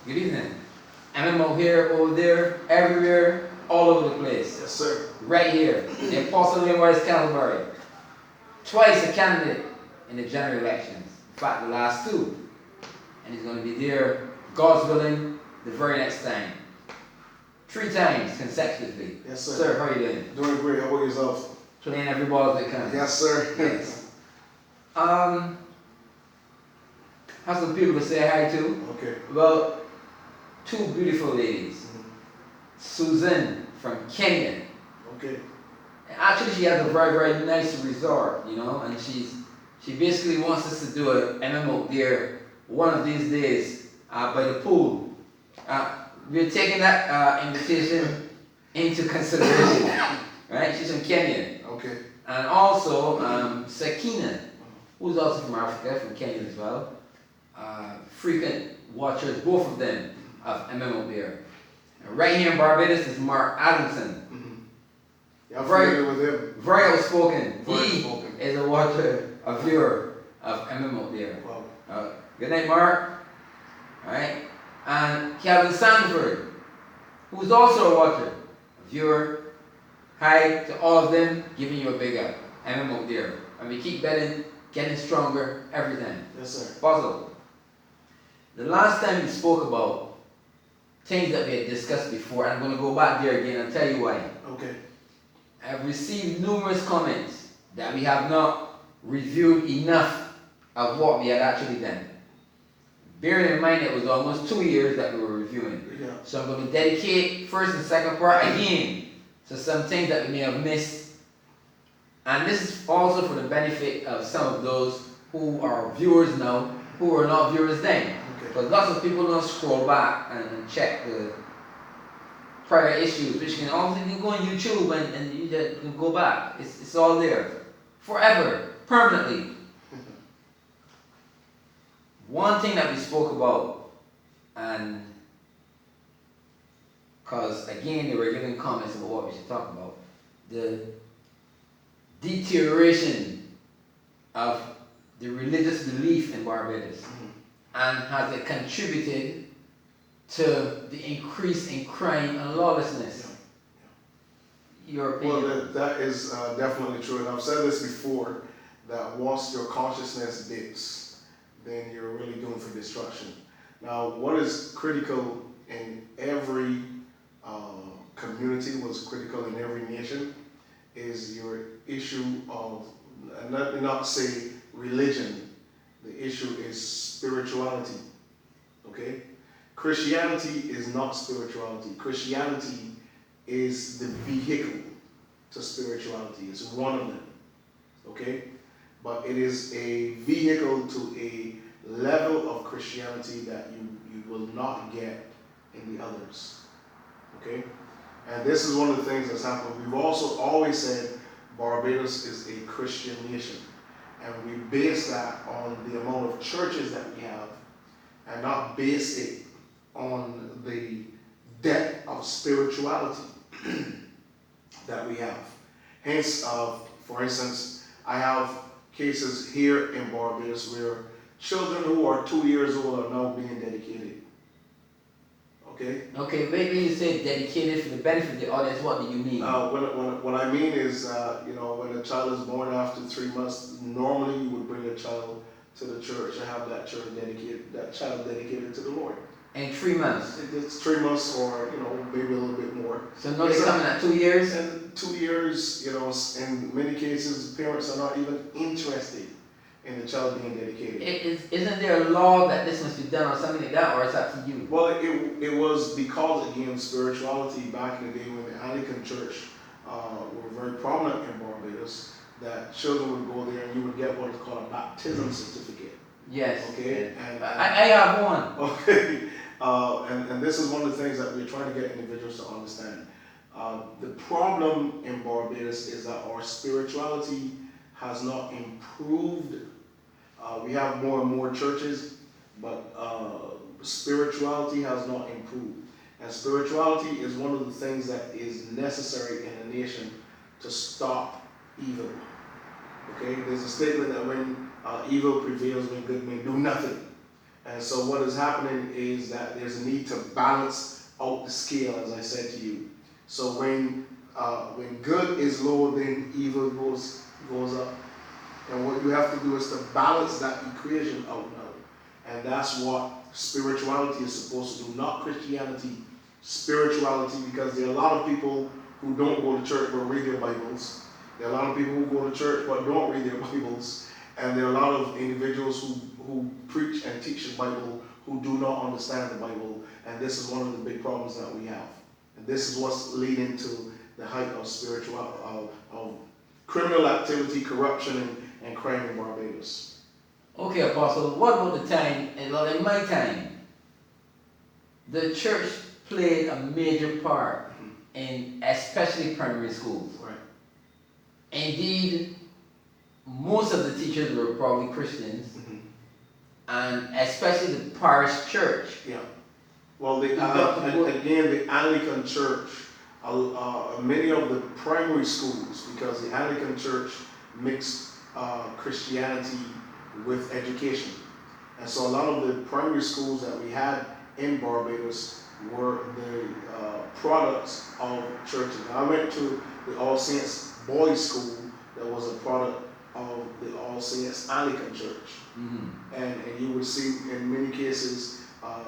Good evening. M.M Out here, over there, everywhere, all over the place. Yes, sir. Right here, in Porcelain West Calvary. Twice a candidate in the general elections. In fact, the last two. And he's going to be there, God's willing, the very next time. 3 times consecutively. Yes, sir. Sir, how are you doing? Doing great. How about yourself? Playing every ball that comes. Yes, sir. Yes. Have some people to say hi to. Okay. Well, 2 beautiful ladies. Susan from Kenya. Okay. Actually, she has a very, very nice resort, you know, and she basically wants us to do a M.M Out There one of these days by the pool. We're taking that invitation into consideration, right? She's from Kenya. Okay. And also Sakina, who's also from Africa, from Kenya as well. Frequent watchers, both of them, of M.M Out There. Right here in Barbados is Mark Adamson. Yeah, I'm familiar with him. Very outspoken. Very He outspoken. is a watcher, a viewer of M.M Out There. Wow. Good night, Mark. Alright. And Kevin Sanford, who's also a watcher, a viewer. Hi to all of them, giving you a big up. M.M Out There. And we keep getting stronger every time. Yes, sir. Puzzle. The last time we spoke about things that we had discussed before, I'm going to go back there again and tell you why. Okay. I've received numerous comments that we have not reviewed enough of what we had actually done. Bearing in mind it was almost 2 years that we were reviewing. Yeah. So I'm going to dedicate first and second part again to some things that we may have missed. And this is also for the benefit of some of those who are viewers now, who were not viewers then. Because lots of people don't scroll back and check the prior issues, which can also, you can go on YouTube and you just can go back. It's all there. Forever. Permanently. One thing that we spoke about, and because again they were giving comments about what we should talk about, the deterioration of the religious belief in Barbados. And has it contributed to the increase in crime and lawlessness? Your opinion? Well, that is definitely true. And I've said this before, that once your consciousness dips, then you're really doomed for destruction. Now, what is critical in every community, what's critical in every nation, is your issue of, let me not say religion, the issue is spirituality, okay? Christianity is not spirituality. Christianity is the vehicle to spirituality. It's one of them, okay? But it is a vehicle to a level of Christianity that you will not get in the others, okay? And this is one of the things that's happened. We've also always said Barbados is a Christian nation. And we base that on the amount of churches that we have, and not base it on the depth of spirituality that we have. Hence, for instance, I have cases here in Barbados where children who are 2 years old are now being dedicated. Okay? Okay, maybe you say dedicated for the benefit of the audience. What do you mean? What I mean is, when a child is born after 3 months, normally you would bring a child to the church and have that child dedicated to the Lord. In 3 months? It's 3 months, or maybe a little bit more. So now they're coming at 2 years? And 2 years, in many cases, parents are not even interested in the child being dedicated. Isn't there a law that this must be done or something like that, or it's up to you? Well, it was because, again, spirituality back in the day when the Anglican Church were very prominent in Barbados, that children would go there and you would get what is called a baptism certificate. Yes. Okay? And I have one. Okay. And this is one of the things that we're trying to get individuals to understand. The problem in Barbados is that our spirituality has not improved. We have more and more churches, but spirituality has not improved. And spirituality is one of the things that is necessary in a nation to stop evil. Okay, there's a statement that when evil prevails, when good men do nothing. And so what is happening is that there's a need to balance out the scale, as I said to you. So when good is low, then evil goes up. And what you have to do is to balance that equation out now. And that's what spirituality is supposed to do, not Christianity, spirituality, because there are a lot of people who don't go to church but read their Bibles. There are a lot of people who go to church but don't read their Bibles. And there are a lot of individuals who preach and teach the Bible who do not understand the Bible. And this is one of the big problems that we have. And this is what's leading to the height of of criminal activity, corruption, and crime in Barbados. Okay, Apostle, what about the time, and well, in my time, the church played a major part in especially primary schools. Right. Indeed, most of the teachers were probably Christians, and especially the parish church. Yeah. Well, again, the Anglican Church, many of the primary schools, because the Anglican Church mixed Christianity with education. And so a lot of the primary schools that we had in Barbados were the products of churches. Now, I went to the All Saints Boys School that was a product of the All Saints Anglican Church. And you would see in many cases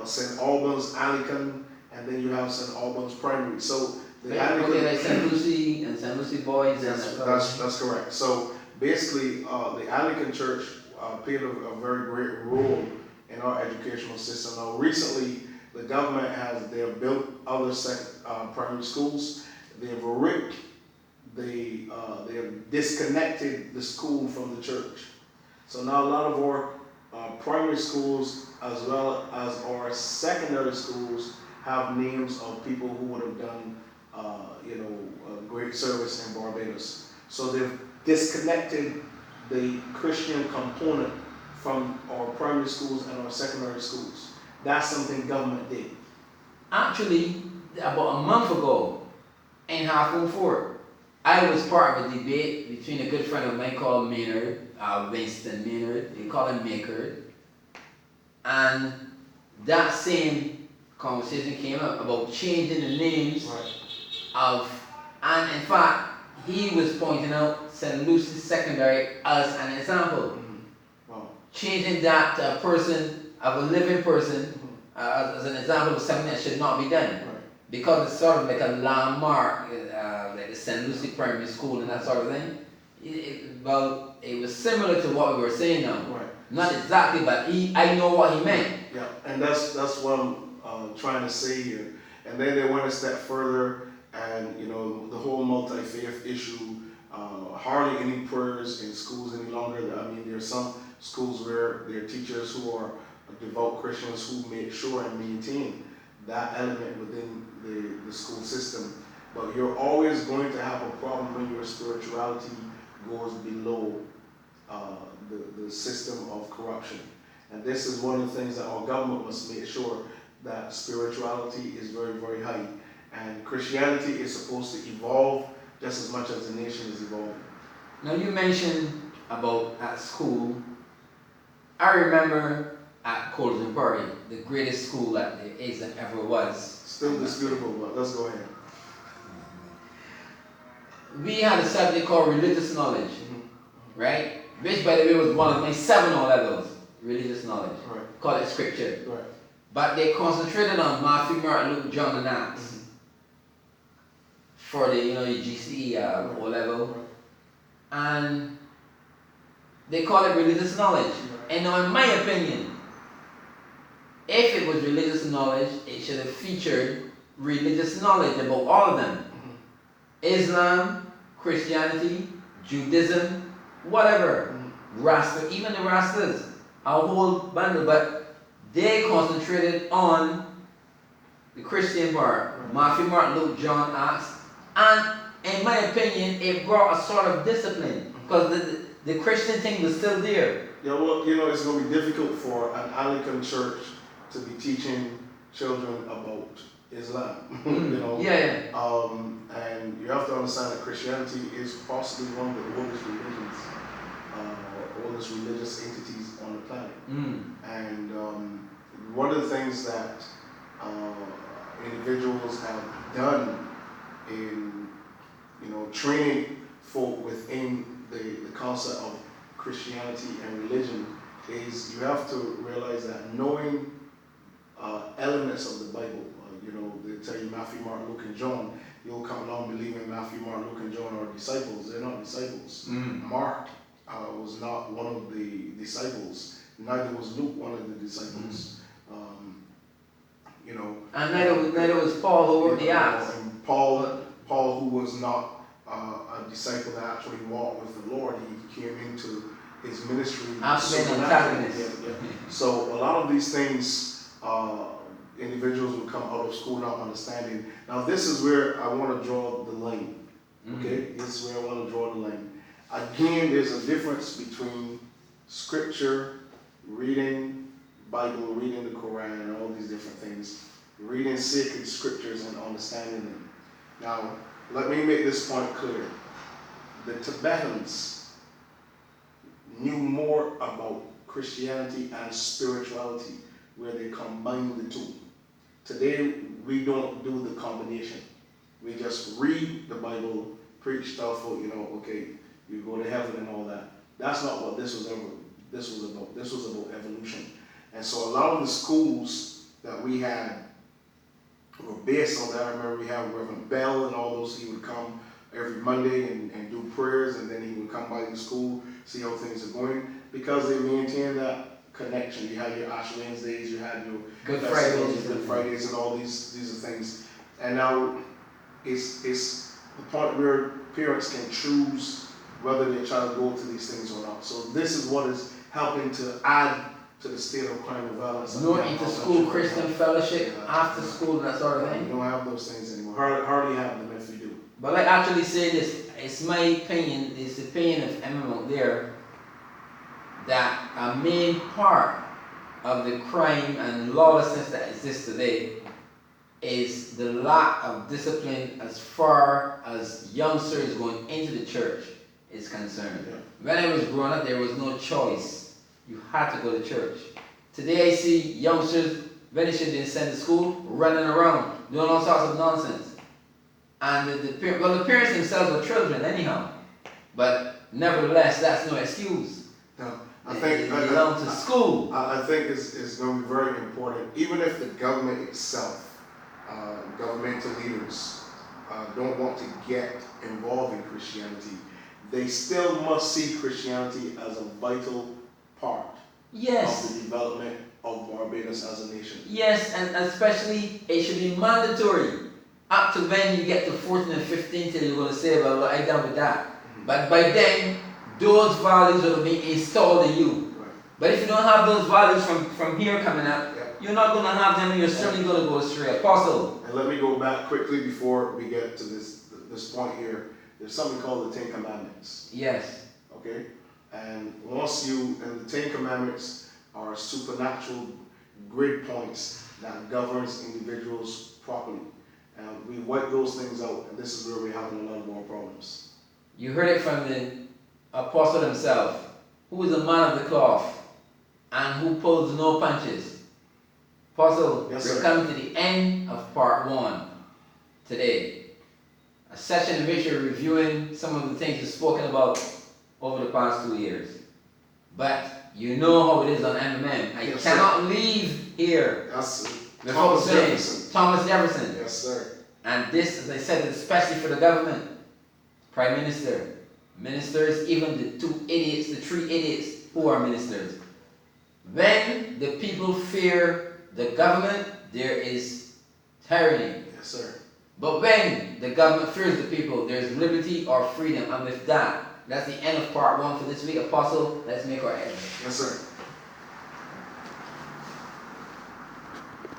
St. Albans Anglican, and then you have St. Albans Primary. So the Anglican, like St. Lucie and St. Lucie Boys. That's correct. So basically, the Anglican Church played a very great role in our educational system. Now, recently, the government they have built other primary schools. They have ripped, they have disconnected the school from the church. So now a lot of our primary schools, as well as our secondary schools, have names of people who would have done, a great service in Barbados. So they've disconnected the Christian component from our primary schools and our secondary schools. That's something government did. Actually, about a month ago, in Half Moon Fort, I was part of a debate between a good friend of mine called Maynard, Winston Maynard, they call him Maker, and that same conversation came up about changing the names and in fact, he was pointing out St. Lucie Secondary as an example. Wow. Changing that to a person, of a living person, as an example of something that should not be done. Right. Because it's sort of like a landmark, like the St. Lucie Primary School and that sort of thing. It was similar to what we were saying now. Right. Not exactly, but I know what he meant. Yeah, and that's what I'm trying to say here. And then they went a step further, and the whole multi-faith issue. Hardly any prayers in schools any longer. I mean, there are some schools where there are teachers who are devout Christians who make sure and maintain that element within the school system. But you're always going to have a problem when your spirituality goes below the system of corruption. And this is one of the things that our government must make sure, that spirituality is very, very high. And Christianity is supposed to evolve just as much as the nation is evolving. Now you mentioned about at school. I remember at Colton Party, the greatest school that there is and ever was. Still disputable, but let's go ahead. We had a subject called religious knowledge, right? Which, by the way, was one of my 7 O-levels, religious knowledge. Right. Call it scripture. Right. But they concentrated on Matthew, Mark, Luke, John, and Acts for the your GCE O-level. Right. And they call it religious knowledge. Right. And now, in my opinion, if it was religious knowledge, it should have featured religious knowledge about all of them. Islam, Christianity, Judaism, whatever. Rasta, even the Rastas, a whole bundle, but they concentrated on the Christian part. Matthew, Mark, Luke, John, Acts. And in my opinion, it brought a sort of discipline, because the Christian thing was still there. Yeah, well, it's going to be difficult for an Anglican church to be teaching children about Islam. And you have to understand that Christianity is possibly one of the oldest religions, oldest religious entities on on the planet. Mm. And one of the things that individuals have done in, training folk within the concept of Christianity and religion is you have to realize that knowing elements of the Bible, they tell you Matthew, Mark, Luke, and John, you'll come along believing Matthew, Mark, Luke, and John are disciples. They're not disciples. Mm. Mark was not one of the disciples. Neither was Luke one of the disciples. And neither was Paul who wrote the Acts. And Paul, who was not a disciple that actually walked with the Lord, he came into his ministry. So a lot of these things, individuals will come out of school not understanding. Now this is where I want to draw the line. Okay, this is where I want to draw the line. Again, there's a difference between scripture, reading Bible, reading the Quran, and all these different things, reading sacred scriptures and understanding them. Now, let me make this point clear. The Tibetans knew more about Christianity and spirituality, where they combined the two. Today, we don't do the combination. We just read the Bible, preach stuff, okay, you go to heaven and all that. That's not what this was about. This was about evolution. And so a lot of the schools that we had were based on that. I remember we had Reverend Bell and all those. He would come every Monday and do prayers, and then he would come by the school, see how things are going, because they maintained that connection. You had your Ash Wednesdays, you had your Good Fridays, and all these are things. And now it's the part where parents can choose whether their child go to these things or not. So this is what is helping to add to the state of crime and violence. No inter-school Christian fellowship, after school, that sort of thing. We don't have those things anymore. Hardly have them if we do. But like actually say this, it's my opinion, it's the opinion of M.M Out There, that a main part of the crime and lawlessness that exists today is the lack of discipline as far as youngsters going into the church is concerned. Yeah. When I was growing up, there was no choice. You had to go to church. Today I see youngsters, when they should be sent to school, running around, doing all sorts of nonsense. And the parents themselves are children anyhow. But nevertheless, that's no excuse. No, I think they belong to school. I think it's going to be very important. Even if the government itself, governmental leaders, don't want to get involved in Christianity, they still must see Christianity as a vital part Yes. of the development of Barbados as a nation. Yes, and especially it should be mandatory. Up to when you get to 14 and 15 till you're going to say, well, I'm done with that. But by then, those values will be installed in you. Right. But if you don't have those values from here coming up, Yeah. you're not going to have them and you're certainly going to go astray. Apostle. And let me go back quickly before we get to this point here. There's something called the Ten Commandments. Yes. Okay? And and the Ten Commandments are supernatural grid points that governs individuals properly. And we wipe those things out, and this is where we're having a lot more problems. You heard it from the apostle himself, who is a man of the cloth and who pulls no punches. Apostle, Yes, we're sir. coming to the end of part 1 today. A session in which you're reviewing some of the things you've spoken about over the past 2 years. But you know how it is on M.M. I Yes, cannot leave here That's without Thomas saying Jefferson. Thomas Jefferson. Yes, sir. And this, as I said, is especially for the government, Prime Minister, ministers, even the 3 idiots who are ministers. When the people fear the government, there is tyranny. Yes, sir. But when the government fears the people, there's liberty or freedom. And with that, that's the end of part 1 for this week. Apostle, let's make our exit. Yes, sir.